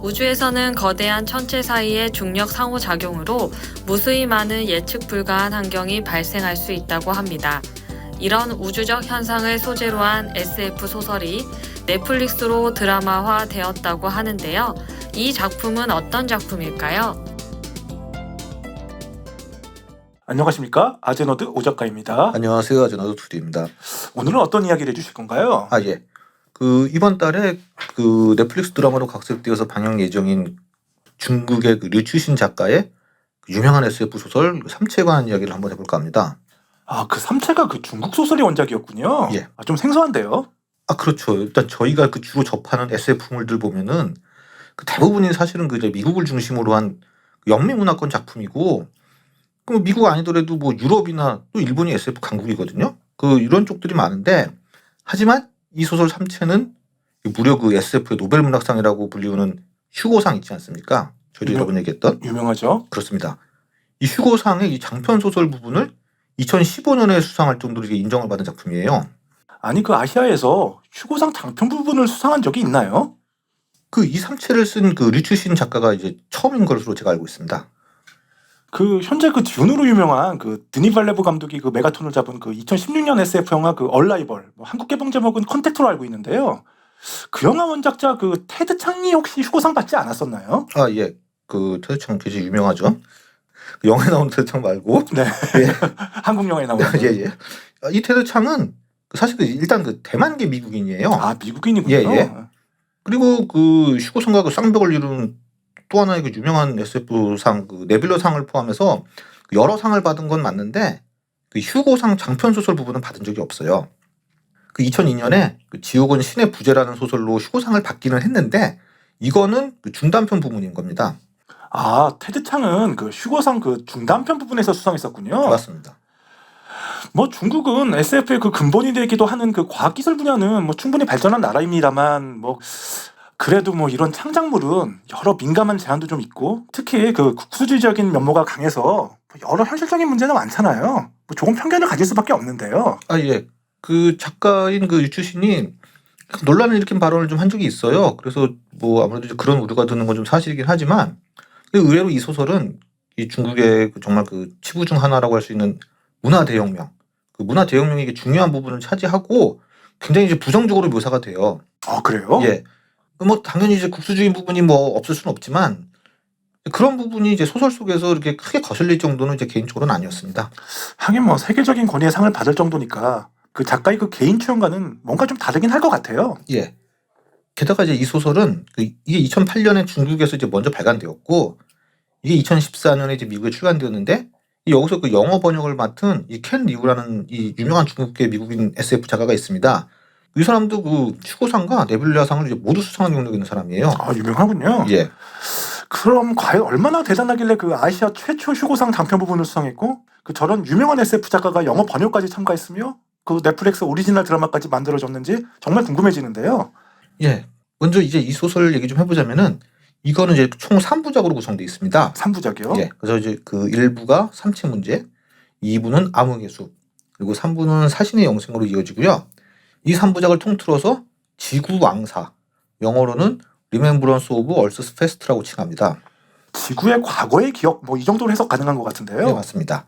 우주에서는 거대한 천체 사이의 중력 상호작용으로 무수히 많은 예측 불가한 환경이 발생할 수 있다고 합니다. 이런 우주적 현상을 소재로 한 SF 소설이 넷플릭스로 드라마화 되었다고 하는데요. 이 작품은 어떤 작품일까요? 안녕하십니까? 아제너드 오 작가입니다. 안녕하세요. 아제너드 투디입니다. 오늘은 어떤 이야기를 해주실 건가요? 예. 이번 달에 넷플릭스 드라마로 각색되어서 방영 예정인 중국의 류추신 작가의 유명한 SF 소설 삼체에 관한 이야기를 한번 해볼까 합니다. 그 삼체가 중국 소설의 원작이었군요. 예. 좀 생소한데요? 그렇죠. 일단 저희가 주로 접하는 SF물들 보면은 대부분이 사실은 이제 미국을 중심으로 한 영미 문화권 작품이고, 미국 아니더라도 유럽이나 또 일본이 SF 강국이거든요. 이런 쪽들이 많은데, 하지만 이 소설 삼체는 무려 SF의 노벨 문학상이라고 불리우는 휴고상 있지 않습니까? 저희도 여러 번 얘기했던. 유명하죠. 그렇습니다. 이 휴고상의 이 장편 소설 부분을 2015년에 수상할 정도로 인정을 받은 작품이에요. 아니 아시아에서 휴고상 장편 부분을 수상한 적이 있나요? 이 삼체를 쓴 류추신 작가가 이제 처음인 것으로 제가 알고 있습니다. 현재 듄으로 유명한 드니 발레브 감독이 메가톤을 잡은 2016년 SF 영화 얼라이벌, 한국 개봉 제목은 컨택트로 알고 있는데요. 그 영화 원작자 테드 창이 혹시 휴고상 받지 않았었나요? 예. 테드 창 굉장히 유명하죠. 영화에 나오는 테드 창 말고. 네. 예. 한국 영화에 나오는. 예. 이 테드 창은 사실 일단 대만계 미국인이에요. 미국인이군요. 예. 그리고 휴고상과 쌍벽을 이룬 또 하나의 유명한 SF상 네뷸러상을 포함해서 여러 상을 받은 건 맞는데 휴고상 장편 소설 부분은 받은 적이 없어요. 2002년에 지옥은 신의 부재라는 소설로 휴고상을 받기는 했는데 이거는 중단편 부분인 겁니다. 테드 창은 휴고상 중단편 부분에서 수상했었군요. 맞습니다. 중국은 SF의 근본이 되기도 하는 과학기술 분야는 충분히 발전한 나라입니다만 그래도 이런 창작물은 여러 민감한 제한도 좀 있고 특히 국수주의적인 면모가 강해서 여러 현실적인 문제는 많잖아요. 조금 편견을 가질 수밖에 없는데요. 예. 작가인 류추신이 논란을 일으킨 발언을 좀 한 적이 있어요. 그래서 아무래도 그런 우려가 드는 건 좀 사실이긴 하지만 의외로 이 소설은 이 중국의 정말 치부 중 하나라고 할 수 있는 문화 대혁명, 문화 대혁명이 이게 중요한 부분을 차지하고 굉장히 이제 부정적으로 묘사가 돼요. 그래요? 예. 당연히 이제 국수적인 부분이 없을 수는 없지만 그런 부분이 이제 소설 속에서 이렇게 크게 거슬릴 정도는 이제 개인적으로는 아니었습니다. 하긴 세계적인 권위의 상을 받을 정도니까 작가의 개인 취향과는 뭔가 좀 다르긴 할 것 같아요. 예. 게다가 이제 이 소설은 이게 2008년에 중국에서 이제 먼저 발간되었고 이게 2014년에 이제 미국에 출간되었는데 여기서 영어 번역을 맡은 이 켄 리우라는 이 유명한 중국계 미국인 SF 작가가 있습니다. 이 사람도 휴고상과 네뷸러상을 이제 모두 수상한 경력이 있는 사람이에요. 유명하군요. 예. 그럼 과연 얼마나 대단하길래 아시아 최초 휴고상 장편 부분을 수상했고 저런 유명한 SF 작가가 영어 번역까지 참가했으며 넷플릭스 오리지널 드라마까지 만들어졌는지 정말 궁금해지는데요. 예. 먼저 이제 이 소설 얘기 좀 해보자면은 이거는 이제 총 3부작으로 구성되어 있습니다. 3부작이요? 예. 그래서 이제 1부가 삼체 문제, 2부는 암흑의 숲, 그리고 3부는 사신의 영생으로 이어지고요. 이 3부작을 통틀어서 지구 왕사, 영어로는 Remembrance of Earth's Past라고 칭합니다. 지구의 과거의 기억, 이 정도로 해석 가능한 것 같은데요. 네, 맞습니다.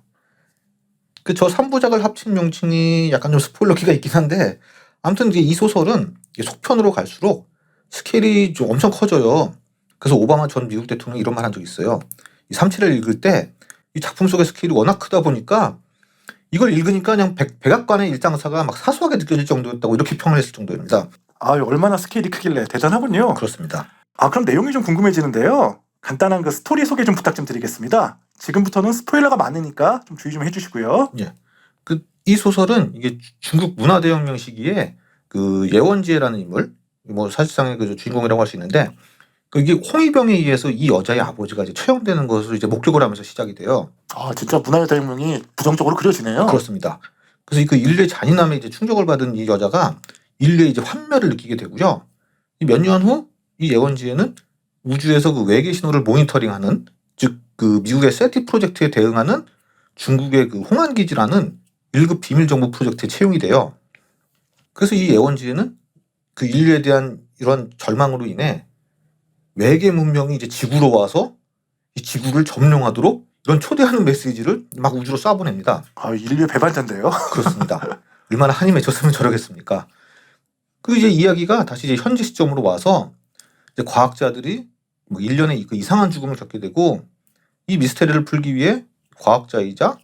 저 3부작을 합친 명칭이 약간 좀 스포일러기가 있긴 한데 아무튼 이 소설은 속편으로 갈수록 스케일이 좀 엄청 커져요. 그래서 오바마 전 미국 대통령이 이런 말 한 적이 있어요. 이 삼체를 읽을 때 이 작품 속의 스케일이 워낙 크다 보니까 이걸 읽으니까 그냥 백악관의 일장사가 사소하게 느껴질 정도였다고 이렇게 평을 했을 정도입니다. 얼마나 스케일이 크길래 대단하군요. 그렇습니다. 그럼 내용이 좀 궁금해지는데요. 간단한 스토리 소개 좀 부탁 좀 드리겠습니다. 지금부터는 스포일러가 많으니까 좀 주의 좀 해주시고요. 예. 이 소설은 이게 중국 문화대혁명 시기에 예원지혜라는 인물, 사실상의 주인공이라고 할 수 있는데 이게 홍위병에 의해서 이 여자의 아버지가 이제 처형되는 것으로 이제 목격을 하면서 시작이 돼요. 진짜 문화대혁명이 부정적으로 그려지네요. 그렇습니다. 그래서 인류의 잔인함에 이제 충격을 받은 이 여자가 인류의 이제 환멸을 느끼게 되고요. 몇 년 후 이 예원지혜는 우주에서 외계 신호를 모니터링하는, 즉 미국의 세티 프로젝트에 대응하는 중국의 홍안기지라는 1급 비밀 정보 프로젝트에 채용이 돼요. 그래서 이 예원지혜는 인류에 대한 이런 절망으로 인해 외계 문명이 이제 지구로 와서 이 지구를 점령하도록 이런 초대하는 메시지를 막 우주로 쏴보냅니다. 아, 인류의 배반자인데요. 그렇습니다. 얼마나 한이 맺혔으면 저러겠습니까? 그 이제 이야기가 다시 이제 현재 시점으로 와서 이제 과학자들이 뭐 1년에 그 이상한 죽음을 겪게 되고 이 미스테리를 풀기 위해 과학자이자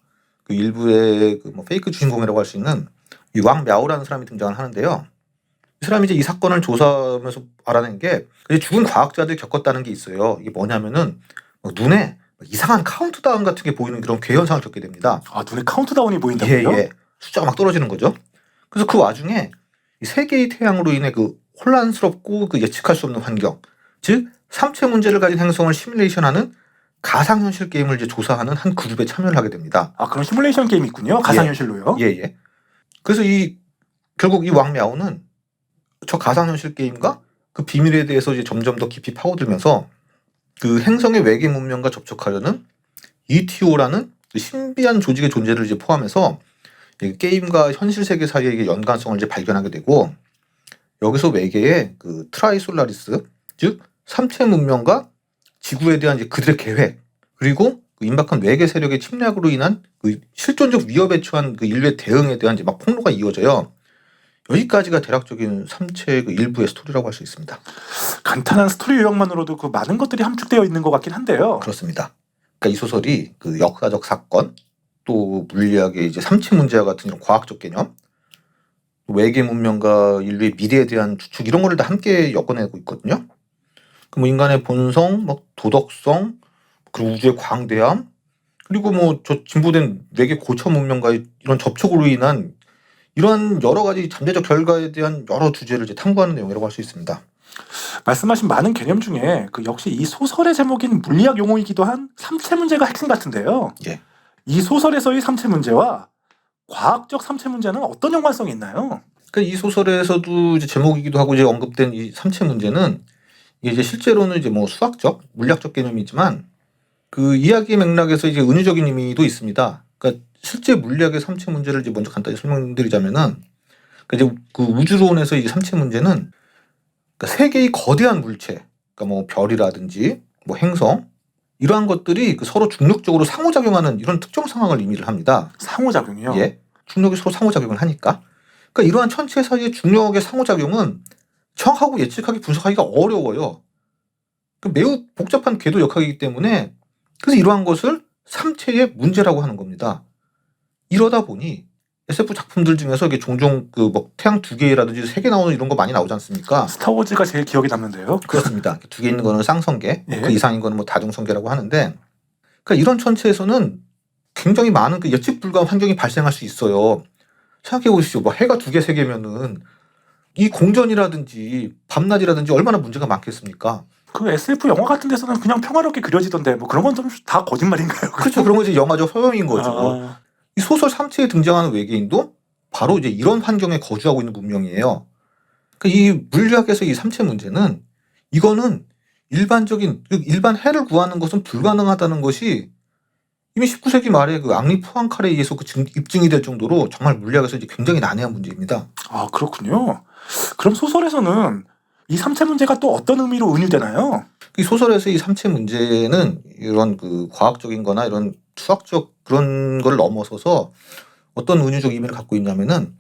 그 일부의 그 뭐 페이크 주인공이라고 할 수 있는 이 왕мя오라는 사람이 등장을 하는데요. 이 사람이 이제 이 사건을 조사하면서 알아낸 게 이제 죽은 과학자들이 겪었다는 게 있어요. 이게 뭐냐면은 눈에 이상한 카운트다운 같은 게 보이는 그런 괴현상을 겪게 됩니다. 아, 눈에 카운트다운이 보인다고요? 예. 숫자가 막 떨어지는 거죠. 그래서 그 와중에 이 세 개의 태양으로 인해 그 혼란스럽고 그 예측할 수 없는 환경, 즉 삼체 문제를 가진 행성을 시뮬레이션하는 가상현실 게임을 이제 조사하는 한 그룹에 참여를 하게 됩니다. 아, 그런 시뮬레이션 게임이 있군요. 가상현실로요. 예. 그래서 결국 이 왕мя오는 저 가상현실 게임과 그 비밀에 대해서 이제 점점 더 깊이 파고들면서 그 행성의 외계 문명과 접촉하려는 ETO라는 그 신비한 조직의 존재를 이제 포함해서 게임과 현실 세계 사이의 연관성을 이제 발견하게 되고 여기서 외계의 그 트라이솔라리스 즉 삼체 문명과 지구에 대한 이제 그들의 계획 그리고 그 임박한 외계 세력의 침략으로 인한 그 실존적 위협에 처한 그 인류의 대응에 대한 이제 막 폭로가 이어져요. 여기까지가 대략적인 삼체의 그 일부의 스토리라고 할 수 있습니다. 간단한 스토리 요약만으로도 그 많은 것들이 함축되어 있는 것 같긴 한데요. 그렇습니다. 그러니까 이 소설이 그 역사적 사건 또 물리학의 이제 삼체 문제와 같은 이런 과학적 개념 외계 문명과 인류의 미래에 대한 추측 이런 거를 다 함께 엮어내고 있거든요. 그 뭐 인간의 본성, 뭐 도덕성, 그리고 우주의 광대함, 그리고 뭐 저 진보된 외계 고체 문명과의 이런 접촉으로 인한 이런 여러 가지 잠재적 결과에 대한 여러 주제를 이제 탐구하는 내용이라고 할 수 있습니다. 말씀하신 많은 개념 중에 그 역시 이 소설의 제목인 물리학 용어이기도 한 삼체 문제가 핵심 같은데요. 예. 이 소설에서의 삼체 문제와 과학적 삼체 문제는 어떤 연관성이 있나요? 그러니까 이 소설에서도 이제 제목이기도 하고 이제 언급된 이 삼체 문제는 이게 이제 실제로는 이제 뭐 수학적, 물리학적 개념이지만 그 이야기 맥락에서 이제 은유적인 의미도 있습니다. 그러니까 실제 물리학의 삼체 문제를 이제 먼저 간단히 설명드리자면은 그러니까 이제 그 우주론에서 이 삼체 문제는 그러니까 세 개의 거대한 물체, 그러니까 뭐 별이라든지 뭐 행성 이러한 것들이 그 서로 중력적으로 상호작용하는 이런 특정 상황을 의미를 합니다. 상호작용이요? 예, 중력이 서로 상호작용을 하니까. 그러니까 이러한 천체 사이의 중력의 상호작용은 정확하고 예측하기 분석하기가 어려워요. 매우 복잡한 궤도 역학이기 때문에 그래서 이러한 것을 삼체의 문제라고 하는 겁니다. 이러다 보니 SF 작품들 중에서 이게 종종 그 뭐 태양 2개라든지 3개 나오는 이런 거 많이 나오지 않습니까? 스타워즈가 제일 기억에 남는데요. 그렇습니다. 2개 있는 거는 쌍성계, 예. 그 이상인 거는 뭐 다중성계라고 하는데, 그러니까 이런 천체에서는 굉장히 많은 그 예측 불가한 환경이 발생할 수 있어요. 생각해 보십시오. 뭐 해가 2개, 3개면은 이 공전이라든지 밤낮이라든지 얼마나 문제가 많겠습니까? 그 SF 영화 같은 데서는 그냥 평화롭게 그려지던데 뭐 그런 건 좀 다 거짓말인가요? 그렇죠. 그런 거 이제 영화적 허용인 거죠. 아, 이 소설 삼체에 등장하는 외계인도 바로 이제 이런 환경에 거주하고 있는 문명이에요. 그러니까 이 물리학에서 이 삼체 문제는 이거는 일반적인 일반 해를 구하는 것은 불가능하다는 것이 이미 19세기 말에 그 앙리 포앙칼에 의해서 그 입증이 될 정도로 정말 물리학에서 이제 굉장히 난해한 문제입니다. 아, 그렇군요. 그럼 소설에서는 이 삼체 문제가 또 어떤 의미로 은유되나요? 이 소설에서 이 삼체 문제는 이런 그 과학적인 거나 이런 수학적 그런 걸 넘어서서 어떤 은유적 의미를 갖고 있냐면은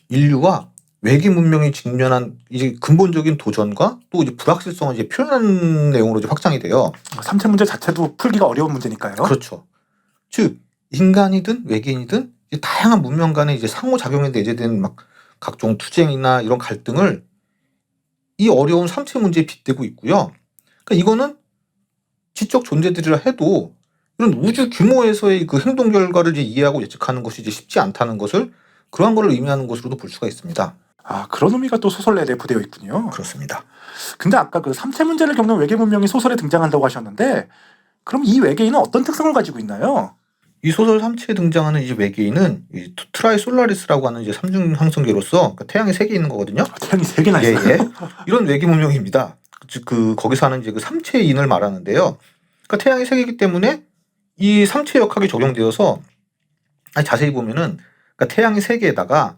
인류와 외계 문명이 직면한 이제 근본적인 도전과 또 이제 불확실성을 이제 표현하는 내용으로 이제 확장이 돼요. 삼체 문제 자체도 풀기가 어려운 문제니까요. 그렇죠. 즉 인간이든 외계인이든 이제 다양한 문명 간의 이제 상호작용에 내재된 막 각종 투쟁이나 이런 갈등을 이 어려운 삼체 문제에 빗대고 있고요. 그러니까 이거는 지적 존재들이라 해도 이런 우주 규모에서의 그 행동 결과를 이제 이해하고 예측하는 것이 이제 쉽지 않다는 것을 그러한 것을 의미하는 것으로도 볼 수가 있습니다. 아, 그런 의미가 또 소설 내에 내포되어 있군요. 그렇습니다. 근데 아까 그 삼체 문제를 겪는 외계 문명이 소설에 등장한다고 하셨는데 그럼 이 외계인은 어떤 특성을 가지고 있나요? 이 소설 삼체에 등장하는 이제 외계인은 이 트라이솔라리스라고 하는 이제 삼중 항성계로서 그러니까 태양이 3개 있는 거거든요. 태양이 3개나 예, 있어요? 예. 이런 외계 문명입니다. 즉 그 거기서 하는 이제 그 삼체인을 말하는데요. 그러니까 태양이 3개이기 때문에 이 삼체 역학이 적용되어서 자세히 보면은 그러니까 태양이 3개에다가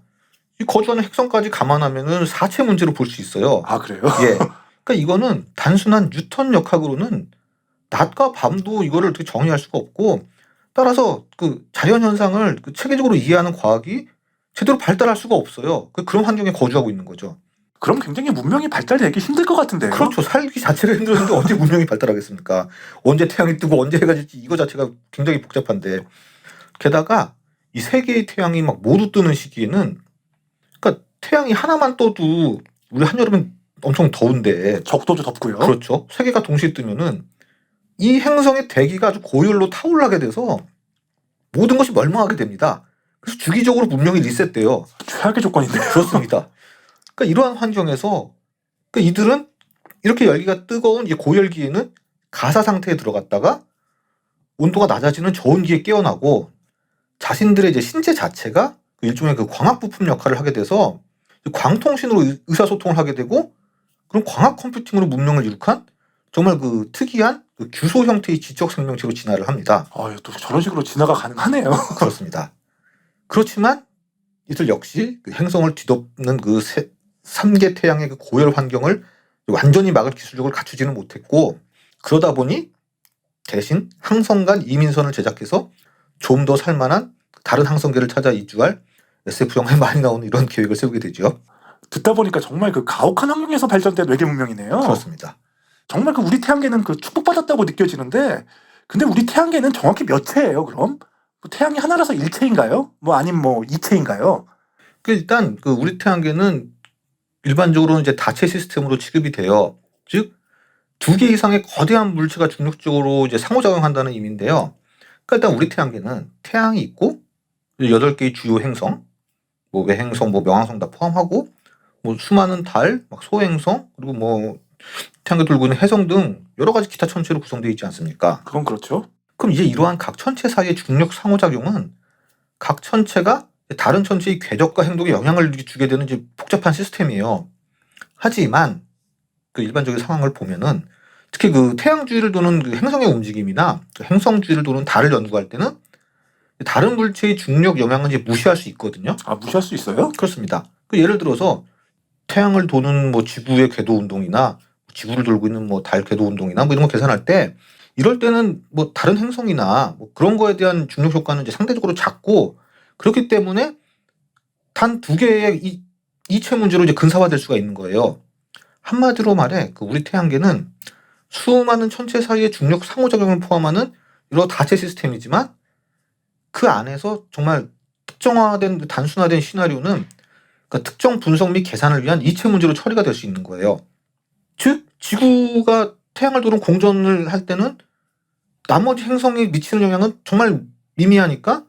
이 거주하는 핵성까지 감안하면은 사체 문제로 볼 수 있어요. 아, 그래요? 예. 그러니까 이거는 단순한 뉴턴 역학으로는 낮과 밤도 이거를 어떻게 정의할 수가 없고, 따라서 그 자연 현상을 그 체계적으로 이해하는 과학이 제대로 발달할 수가 없어요. 그런 환경에 거주하고 있는 거죠. 그럼 굉장히 문명이 발달되기 힘들 것 같은데요. 그렇죠. 살기 자체가 힘들었는데 언제 문명이 발달하겠습니까? 언제 태양이 뜨고 언제 해가 질지 이거 자체가 굉장히 복잡한데, 게다가 이 세 개의 태양이 막 모두 뜨는 시기에는, 그러니까 태양이 하나만 떠도 우리 한여름엔 엄청 더운데, 적도도 덥고요. 그렇죠. 세 개가 동시에 뜨면은 이 행성의 대기가 아주 고열로 타올라게 돼서 모든 것이 멸망하게 됩니다. 그래서 주기적으로 문명이 리셋돼요. 최악의 조건인데요. 그렇습니다. 그러니까 이러한 환경에서 그러니까 이들은 이렇게 열기가 뜨거운 이 고열기에는 가사 상태에 들어갔다가 온도가 낮아지는 저온기에 깨어나고, 자신들의 이제 신체 자체가 일종의 그 광학 부품 역할을 하게 돼서 광통신으로 의사소통을 하게 되고, 그런 광학 컴퓨팅으로 문명을 이룩한 정말 그 특이한 그 규소 형태의 지적 생명체로 진화를 합니다. 또 저런 식으로 진화가 가능하네요. 그렇습니다. 그렇지만 이들 역시 그 행성을 뒤덮는 그 3개 태양의 그 고열 환경을 완전히 막을 기술력을 갖추지는 못했고, 그러다 보니 대신 항성 간 이민선을 제작해서 좀 더 살만한 다른 항성계를 찾아 이주할 SF 영화에 많이 나오는 이런 계획을 세우게 되죠. 듣다 보니까 정말 그 가혹한 환경에서 발전된 외계 문명이네요. 그렇습니다. 정말 그 우리 태양계는 그 축복받았다고 느껴지는데, 근데 우리 태양계는 정확히 몇 채예요? 그럼 태양이 하나라서 1채인가요? 아니면 2채인가요? 일단 그 우리 태양계는 일반적으로는 이제 다체 시스템으로 취급이 돼요. 즉 2개 이상의 거대한 물체가 중력적으로 이제 상호작용한다는 의미인데요. 그러니까 일단 우리 태양계는 태양이 있고 8개의 주요 행성, 외행성, 명왕성 다 포함하고 수많은 달, 소행성, 그리고 태양계 돌고 있는 해성 등 여러 가지 기타 천체로 구성되어 있지 않습니까? 그건 그렇죠. 그럼 이제 이러한 각 천체 사이의 중력 상호작용은 각 천체가 다른 천체의 궤적과 행동에 영향을 주게 되는 이제 복잡한 시스템이에요. 하지만 그 일반적인 상황을 보면은, 특히 그 태양 주위를 도는 그 행성의 움직임이나 그 행성 주위를 도는 달을 연구할 때는 다른 물체의 중력 영향은 이제 무시할 수 있거든요. 무시할 수 있어요? 그렇습니다. 예를 들어서 태양을 도는 지구의 궤도 운동이나 지구를 돌고 있는 달 궤도 운동이나 이런 거 계산할 때, 이럴 때는 다른 행성이나 그런 거에 대한 중력 효과는 이제 상대적으로 작고, 그렇기 때문에 단 2개의 이체 문제로 이제 근사화될 수가 있는 거예요. 한마디로 말해 우리 태양계는 수많은 천체 사이의 중력 상호작용을 포함하는 여러 다체 시스템이지만, 그 안에서 정말 특정화된 단순화된 시나리오는 특정 분석 및 계산을 위한 이체 문제로 처리가 될 수 있는 거예요. 즉 지구가 태양을 도는 공전을 할 때는 나머지 행성에 미치는 영향은 정말 미미하니까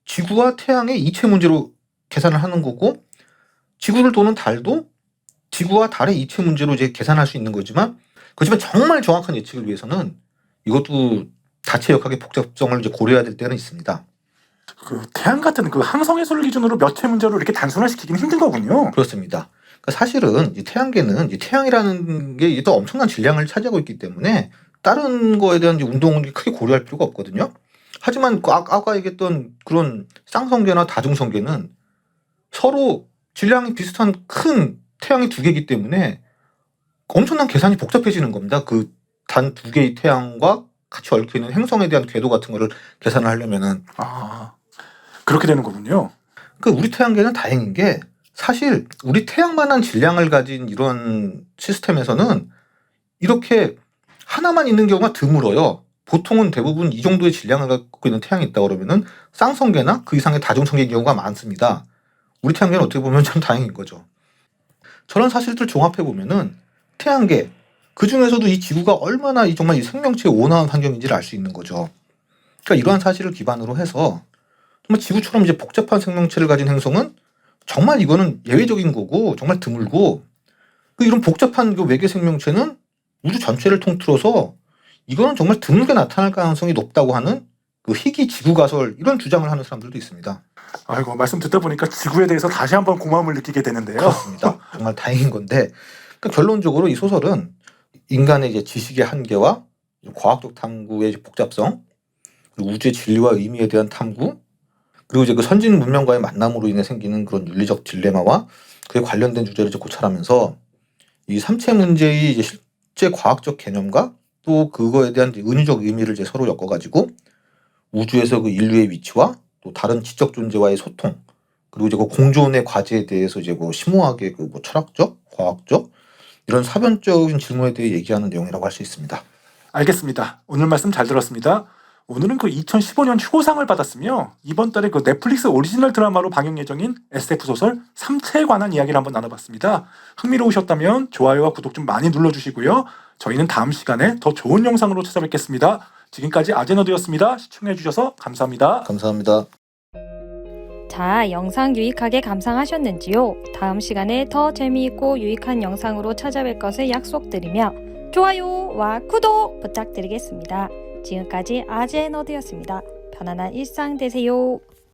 지구와 태양의 이체 문제로 계산을 하는 거고, 지구를 도는 달도 지구와 달의 이체 문제로 이제 계산할 수 있는 거지만, 그렇지만 정말 정확한 예측을 위해서는 이것도 다체 역학의 복잡성을 이제 고려해야 될 때는 있습니다. 그 태양 같은 그 항성 해소를 기준으로 몇 채 문제로 이렇게 단순화시키기는 힘든 거군요. 그렇습니다. 사실은 이 태양계는 이 태양이라는 게 또 엄청난 질량을 차지하고 있기 때문에 다른 거에 대한 이제 운동을 크게 고려할 필요가 없거든요. 하지만 아까 얘기했던 그런 쌍성계나 다중성계는 서로 질량이 비슷한 큰 태양이 2개이기 때문에 엄청난 계산이 복잡해지는 겁니다. 그 단 2개의 태양과 같이 얽혀있는 행성에 대한 궤도 같은 거를 계산을 하려면은. 그렇게 되는 거군요. 우리 태양계는 다행인 게, 사실 우리 태양만한 질량을 가진 이런 시스템에서는 이렇게 하나만 있는 경우가 드물어요. 보통은 대부분 이 정도의 질량을 갖고 있는 태양이 있다 그러면은 쌍성계나 그 이상의 다중성계인 경우가 많습니다. 우리 태양계는 어떻게 보면 참 다행인 거죠. 저런 사실들 종합해 보면은 태양계, 그 중에서도 이 지구가 얼마나 정말 이 생명체의 온화한 환경인지를 알 수 있는 거죠. 이러한 사실을 기반으로 해서 정말 지구처럼 이제 복잡한 생명체를 가진 행성은 정말 이거는 예외적인 거고 정말 드물고, 이런 복잡한 그 외계 생명체는 우주 전체를 통틀어서 이거는 정말 드물게 나타날 가능성이 높다고 하는 그 희귀 지구 가설, 이런 주장을 하는 사람들도 있습니다. 아이고, 말씀 듣다 보니까 지구에 대해서 다시 한번 고마움을 느끼게 되는데요. 그렇습니다. 정말 다행인 건데, 결론적으로 이 소설은 인간의 이제 지식의 한계와 과학적 탐구의 복잡성, 그리고 우주의 진리와 의미에 대한 탐구, 그리고 이제 그 선진 문명과의 만남으로 인해 생기는 그런 윤리적 딜레마와 그에 관련된 주제를 이제 고찰하면서 이 삼체 문제의 이제 실제 과학적 개념과 또 그거에 대한 이제 은유적 의미를 이제 서로 엮어가지고 우주에서 그 인류의 위치와 또 다른 지적 존재와의 소통, 그리고 이제 그 공존의 과제에 대해서 이제 뭐 심오하게 그 뭐 철학적, 과학적 이런 사변적인 질문에 대해 얘기하는 내용이라고 할 수 있습니다. 알겠습니다. 오늘 말씀 잘 들었습니다. 오늘은 그 2015년 휴고상을 받았으며 이번 달에 그 넷플릭스 오리지널 드라마로 방영 예정인 SF 소설 삼체에 관한 이야기를 한번 나눠봤습니다. 흥미로우셨다면 좋아요와 구독 좀 많이 눌러주시고요. 저희는 다음 시간에 더 좋은 영상으로 찾아뵙겠습니다. 지금까지 아제너드였습니다. 시청해주셔서 감사합니다. 감사합니다. 자, 영상 유익하게 감상하셨는지요? 다음 시간에 더 재미있고 유익한 영상으로 찾아뵐 것을 약속드리며 좋아요와 구독 부탁드리겠습니다. 지금까지 아제너드였습니다. 편안한 일상 되세요.